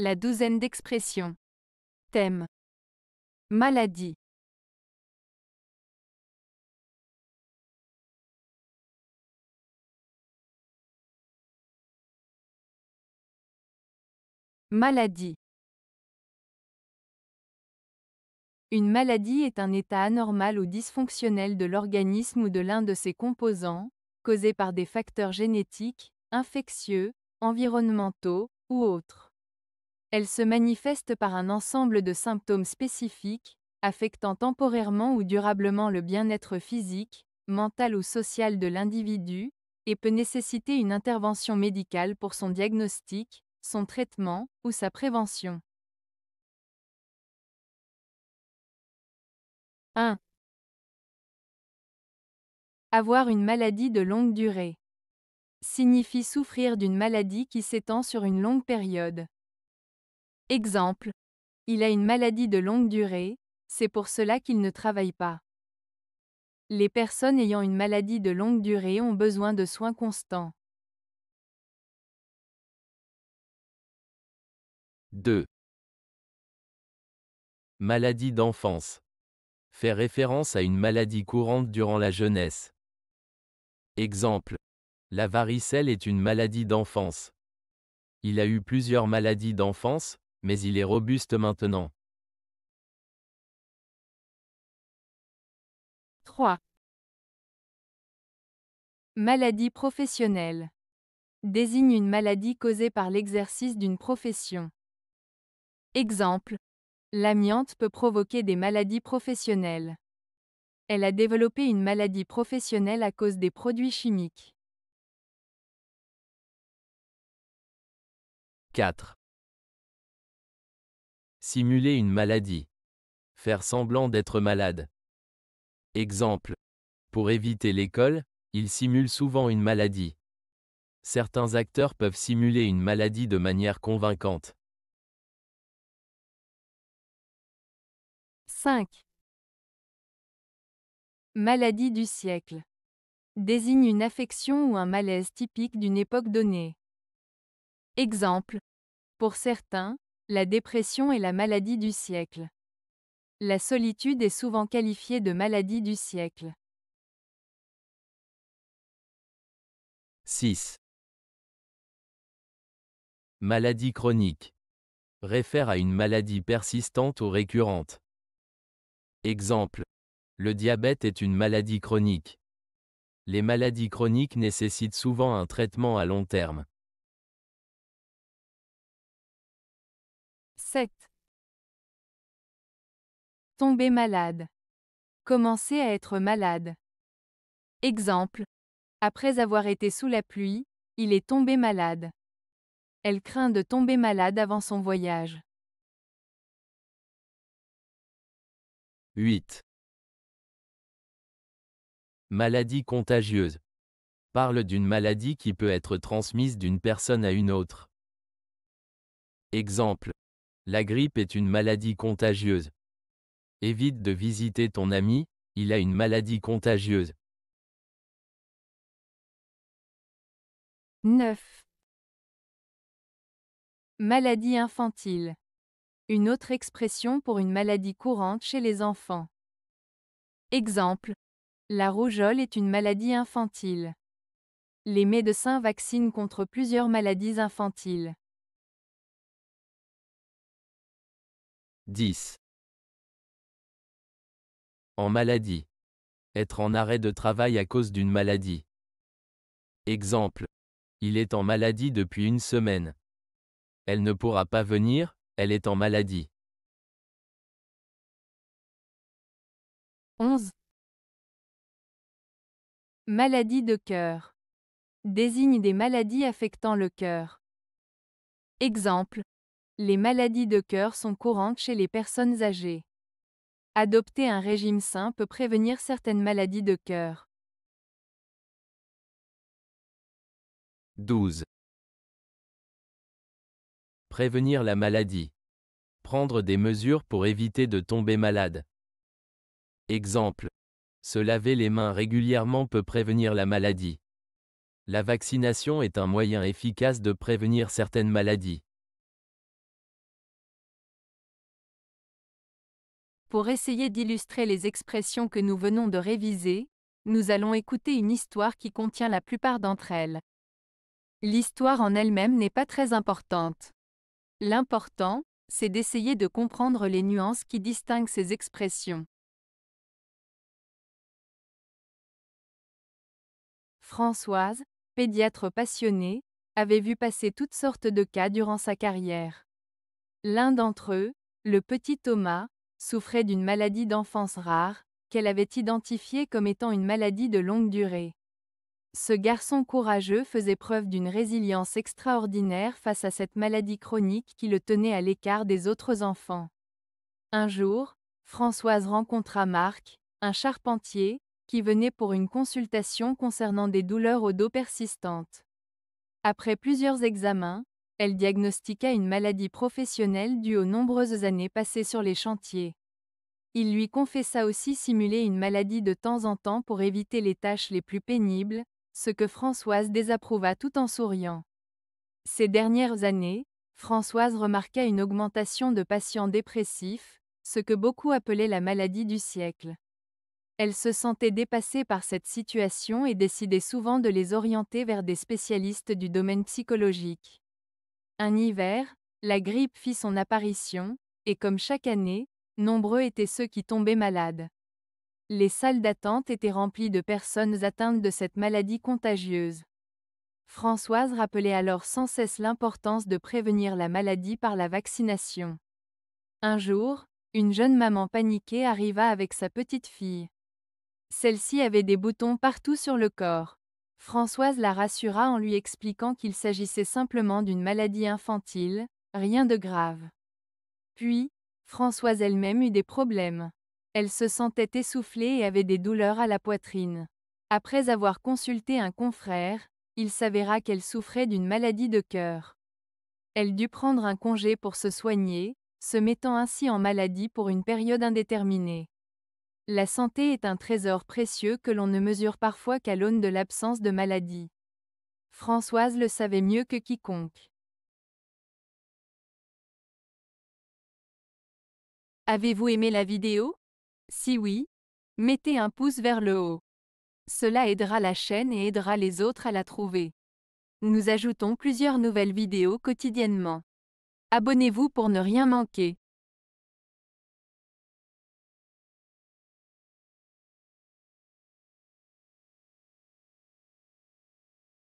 La douzaine d'expressions. Thème. Maladie. Maladie. Une maladie est un état anormal ou dysfonctionnel de l'organisme ou de l'un de ses composants, causé par des facteurs génétiques, infectieux, environnementaux, ou autres. Elle se manifeste par un ensemble de symptômes spécifiques, affectant temporairement ou durablement le bien-être physique, mental ou social de l'individu, et peut nécessiter une intervention médicale pour son diagnostic, son traitement, ou sa prévention. 1. Avoir une maladie de longue durée. Signifie souffrir d'une maladie qui s'étend sur une longue période. Exemple. Il a une maladie de longue durée, c'est pour cela qu'il ne travaille pas. Les personnes ayant une maladie de longue durée ont besoin de soins constants. 2. Maladie d'enfance. Fait référence à une maladie courante durant la jeunesse. Exemple. La varicelle est une maladie d'enfance. Il a eu plusieurs maladies d'enfance, mais il est robuste maintenant. 3. Maladie professionnelle. Désigne une maladie causée par l'exercice d'une profession. Exemple. L'amiante peut provoquer des maladies professionnelles. Elle a développé une maladie professionnelle à cause des produits chimiques. 4. Simuler une maladie. Faire semblant d'être malade. Exemple. Pour éviter l'école, il simule souvent une maladie. Certains acteurs peuvent simuler une maladie de manière convaincante. 5. Maladie du siècle. Désigne une affection ou un malaise typique d'une époque donnée. Exemple. Pour certains, la dépression est la maladie du siècle. La solitude est souvent qualifiée de maladie du siècle. 6. Maladie chronique. Réfère à une maladie persistante ou récurrente. Exemple. Le diabète est une maladie chronique. Les maladies chroniques nécessitent souvent un traitement à long terme. 7. Tomber malade. Commencer à être malade. Exemple. Après avoir été sous la pluie, il est tombé malade. Elle craint de tomber malade avant son voyage. 8. Maladie contagieuse. Parle d'une maladie qui peut être transmise d'une personne à une autre. Exemple. La grippe est une maladie contagieuse. Évite de visiter ton ami, il a une maladie contagieuse. 9. Maladie infantile. Une autre expression pour une maladie courante chez les enfants. Exemple. La rougeole est une maladie infantile. Les médecins vaccinent contre plusieurs maladies infantiles. 10. En maladie. Être en arrêt de travail à cause d'une maladie. Exemple. Il est en maladie depuis une semaine. Elle ne pourra pas venir, elle est en maladie. 11. Maladie de cœur. Désigne des maladies affectant le cœur. Exemple. Les maladies de cœur sont courantes chez les personnes âgées. Adopter un régime sain peut prévenir certaines maladies de cœur. 12. Prévenir la maladie. Prendre des mesures pour éviter de tomber malade. Exemple. Se laver les mains régulièrement peut prévenir la maladie. La vaccination est un moyen efficace de prévenir certaines maladies. Pour essayer d'illustrer les expressions que nous venons de réviser, nous allons écouter une histoire qui contient la plupart d'entre elles. L'histoire en elle-même n'est pas très importante. L'important, c'est d'essayer de comprendre les nuances qui distinguent ces expressions. Françoise, pédiatre passionnée, avait vu passer toutes sortes de cas durant sa carrière. L'un d'entre eux, le petit Thomas, souffrait d'une maladie d'enfance rare, qu'elle avait identifiée comme étant une maladie de longue durée. Ce garçon courageux faisait preuve d'une résilience extraordinaire face à cette maladie chronique qui le tenait à l'écart des autres enfants. Un jour, Françoise rencontra Marc, un charpentier, qui venait pour une consultation concernant des douleurs au dos persistantes. Après plusieurs examens, elle diagnostiqua une maladie professionnelle due aux nombreuses années passées sur les chantiers. Il lui confessa aussi simuler une maladie de temps en temps pour éviter les tâches les plus pénibles, ce que Françoise désapprouva tout en souriant. Ces dernières années, Françoise remarqua une augmentation de patients dépressifs, ce que beaucoup appelaient la maladie du siècle. Elle se sentait dépassée par cette situation et décidait souvent de les orienter vers des spécialistes du domaine psychologique. Un hiver, la grippe fit son apparition, et comme chaque année, nombreux étaient ceux qui tombaient malades. Les salles d'attente étaient remplies de personnes atteintes de cette maladie contagieuse. Françoise rappelait alors sans cesse l'importance de prévenir la maladie par la vaccination. Un jour, une jeune maman paniquée arriva avec sa petite fille. Celle-ci avait des boutons partout sur le corps. Françoise la rassura en lui expliquant qu'il s'agissait simplement d'une maladie infantile, rien de grave. Puis, Françoise elle-même eut des problèmes. Elle se sentait essoufflée et avait des douleurs à la poitrine. Après avoir consulté un confrère, il s'avéra qu'elle souffrait d'une maladie de cœur. Elle dut prendre un congé pour se soigner, se mettant ainsi en maladie pour une période indéterminée. La santé est un trésor précieux que l'on ne mesure parfois qu'à l'aune de l'absence de maladie. Françoise le savait mieux que quiconque. Avez-vous aimé la vidéo? Si oui, mettez un pouce vers le haut. Cela aidera la chaîne et aidera les autres à la trouver. Nous ajoutons plusieurs nouvelles vidéos quotidiennement. Abonnez-vous pour ne rien manquer.